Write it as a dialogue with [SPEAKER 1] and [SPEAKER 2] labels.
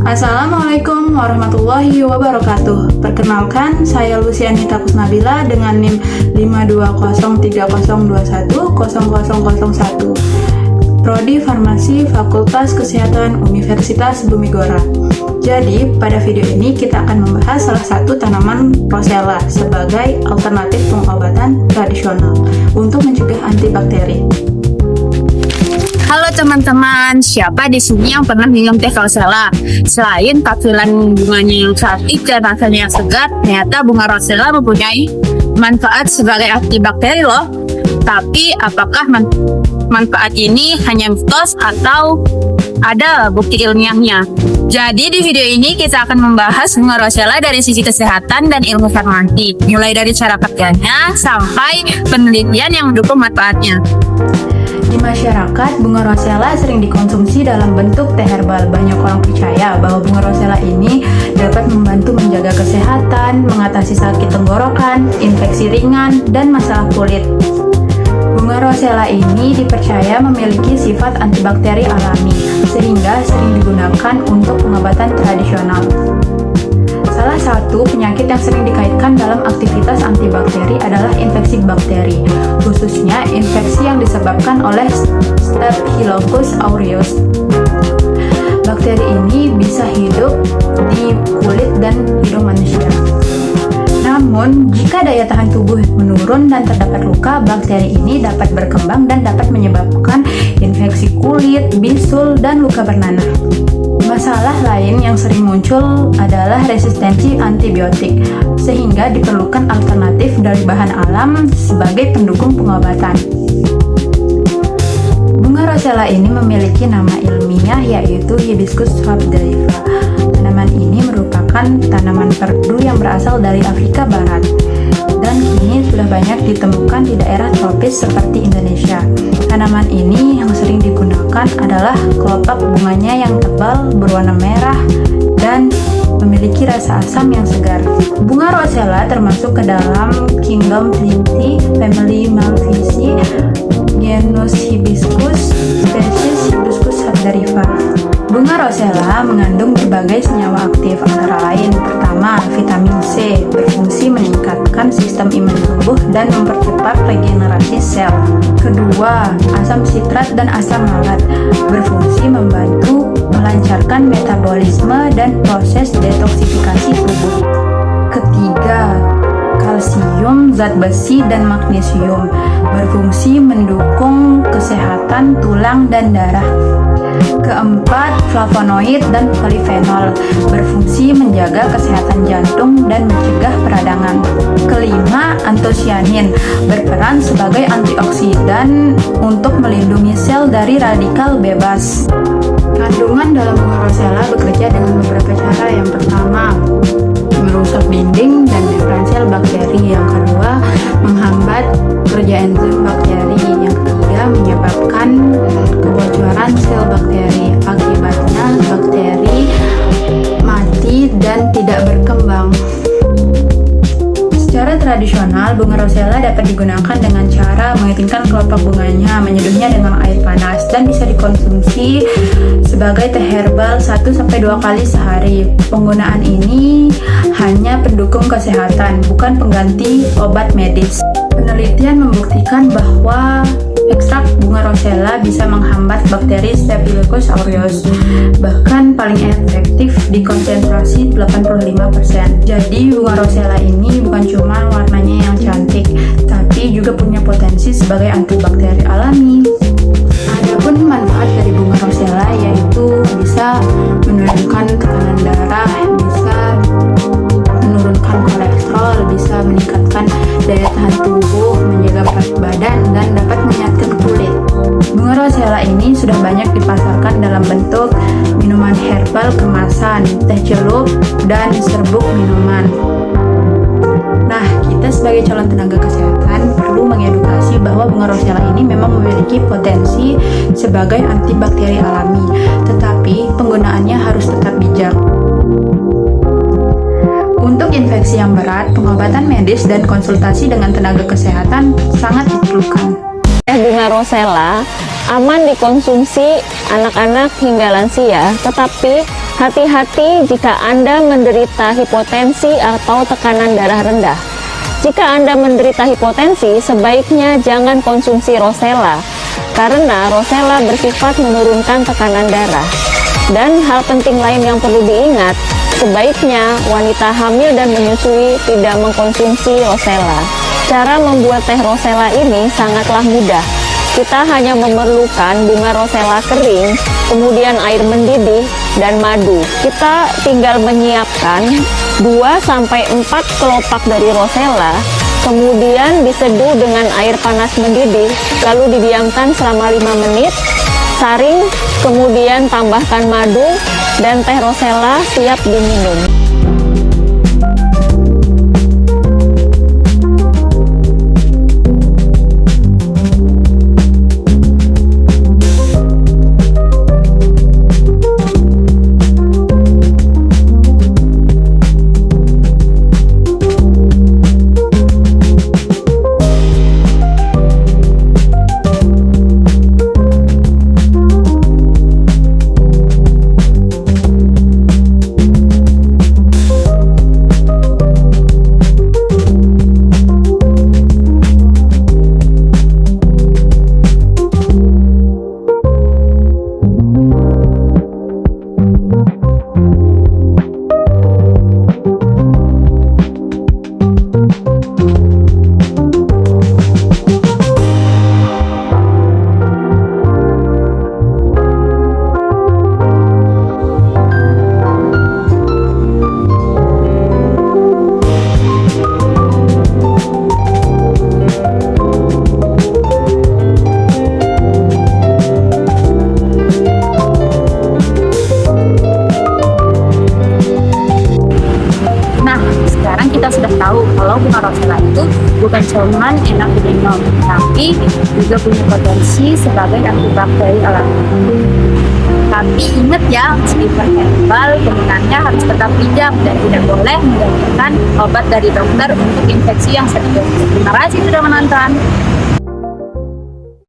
[SPEAKER 1] Assalamualaikum warahmatullahi wabarakatuh. Perkenalkan, saya Lucianita Kusnabila dengan NIM 52030210001, Prodi Farmasi Fakultas Kesehatan Universitas Bumi Gora. Jadi, pada video ini kita akan membahas salah satu tanaman rosella sebagai alternatif pengobatan tradisional untuk mencegah antibakteri.
[SPEAKER 2] Halo teman-teman, siapa di sini yang pernah minum teh rosella? Selain tampilan bunganya yang cantik dan rasanya yang segar, ternyata bunga rosella mempunyai manfaat sebagai antibakteri loh. Tapi apakah manfaat ini hanya mitos atau ada bukti ilmiahnya? Jadi di video ini kita akan membahas bunga rosella dari sisi kesehatan dan ilmu farmasi, mulai dari cara kerjanya sampai penelitian yang mendukung manfaatnya.
[SPEAKER 1] Di masyarakat, bunga rosella sering dikonsumsi dalam bentuk teh herbal. Banyak orang percaya bahwa bunga rosella ini dapat membantu menjaga kesehatan, mengatasi sakit tenggorokan, infeksi ringan, dan masalah kulit. Bunga rosella ini dipercaya memiliki sifat antibakteri alami, sehingga sering digunakan untuk pengobatan tradisional. Salah satu penyakit yang sering dikaitkan dalam aktivitas antibakteri adalah infeksi bakteri, khususnya infeksi yang disebabkan oleh Staphylococcus aureus. Bakteri ini bisa hidup di kulit dan hidung manusia. Namun, jika daya tahan tubuh menurun dan terdapat luka, bakteri ini dapat berkembang dan dapat menyebabkan infeksi kulit, bisul, dan luka bernanah. Masalah lain yang sering muncul adalah resistensi antibiotik, sehingga diperlukan alternatif dari bahan alam sebagai pendukung pengobatan. Bunga rosella ini memiliki nama ilmiah yaitu Hibiscus sabdariffa. Tanaman ini merupakan tanaman perdu yang berasal dari Afrika Barat dan kini sudah banyak ditemukan di daerah tropis seperti Indonesia. Tanaman ini yang sering digunakan adalah kelopak bunganya yang tebal, berwarna merah, dan memiliki rasa asam yang segar. Bunga rosella termasuk ke dalam kingdom Plinti, family Malvaceae, genus Hibiscus, spesies Hibiscus sabdariffa. Bunga rosella mengandung berbagai senyawa aktif, antara lain: pertama, vitamin C, berfungsi meningkatkan sistem imun tubuh dan mempercepat regenerasi sel. Kedua, asam sitrat dan asam malat, berfungsi membantu melancarkan metabolisme dan proses detoksifikasi tubuh. Ketiga, kalsium, zat besi, dan magnesium, berfungsi mendukung kesehatan tulang dan darah. Keempat, flavonoid dan polifenol, berfungsi menjaga kesehatan jantung dan mencegah peradangan. Kelima, antosianin, berperan sebagai antioksidan untuk melindungi sel dari radikal bebas. Kandungan dalam bunga rosella bekerja dengan beberapa cara. Yang pertama, merusak dinding dan membran sel bakteri. Yang kedua, menghambat kerja enzim bakteri. Yang ketiga, menyebabkan kebocoran sel bakteri. Akibatnya bakteri mati dan tidak berkembang. Secara tradisional, bunga rosella dapat digunakan dengan cara mengeringkan kelopak bunganya, menyeduhnya dengan air panas, dan bisa dikonsumsi sebagai teh herbal 1-2 kali sehari. Penggunaan ini hanya pendukung kesehatan, bukan pengganti obat medis. Penelitian membuktikan bahwa ekstrak bunga rosella bisa menghambat bakteri Staphylococcus aureus, bahkan paling efektif di konsentrasi 85%. Jadi bunga rosella ini bukan cuma warnanya yang cantik, tapi juga punya potensi sebagai antibakteri alami. Adapun manfaat dari bunga rosella yaitu bisa menurunkan tekanan darah, bisa menurunkan kolesterol, bisa meningkatkan daya tahan tubuh, menjaga berat badan, dan dapat menyehatkan kulit. Bunga rosella ini sudah banyak dipasarkan dalam bentuk minuman herbal kemasan, teh celup, dan serbuk minuman. Nah, kita sebagai calon tenaga kesehatan perlu mengedukasi bahwa bunga rosella ini memang memiliki potensi sebagai antibakteri alami, tetapi penggunaannya harus tetap bijak. Untuk infeksi yang berat, pengobatan medis dan konsultasi dengan tenaga kesehatan sangat diperlukan.
[SPEAKER 3] Bunga rosella aman dikonsumsi anak-anak hingga lansia, tetapi Hati-hati jika Anda menderita hipotensi atau tekanan darah rendah. Jika Anda menderita hipotensi, sebaiknya jangan konsumsi rosella, karena rosella bersifat menurunkan tekanan darah. Dan hal penting lain yang perlu diingat, sebaiknya wanita hamil dan menyusui tidak mengkonsumsi rosella. Cara membuat teh rosella ini sangatlah mudah. Kita hanya memerlukan bunga rosella kering, kemudian air mendidih, dan madu. Kita tinggal menyiapkan 2-4 kelopak dari rosella, kemudian diseduh dengan air panas mendidih, lalu didiamkan selama 5 menit, saring, kemudian tambahkan madu, dan teh rosella siap diminum.
[SPEAKER 2] kita sudah tahu kalau bunga rosella itu bukan cuma enak diminum, tapi juga punya potensi sebagai antibakteri alami. Tapi ingat ya, meskipun herbal, penggunaannya harus tetap bijak dan tidak boleh menggantikan obat dari dokter untuk infeksi yang serius. Terima kasih sudah menonton.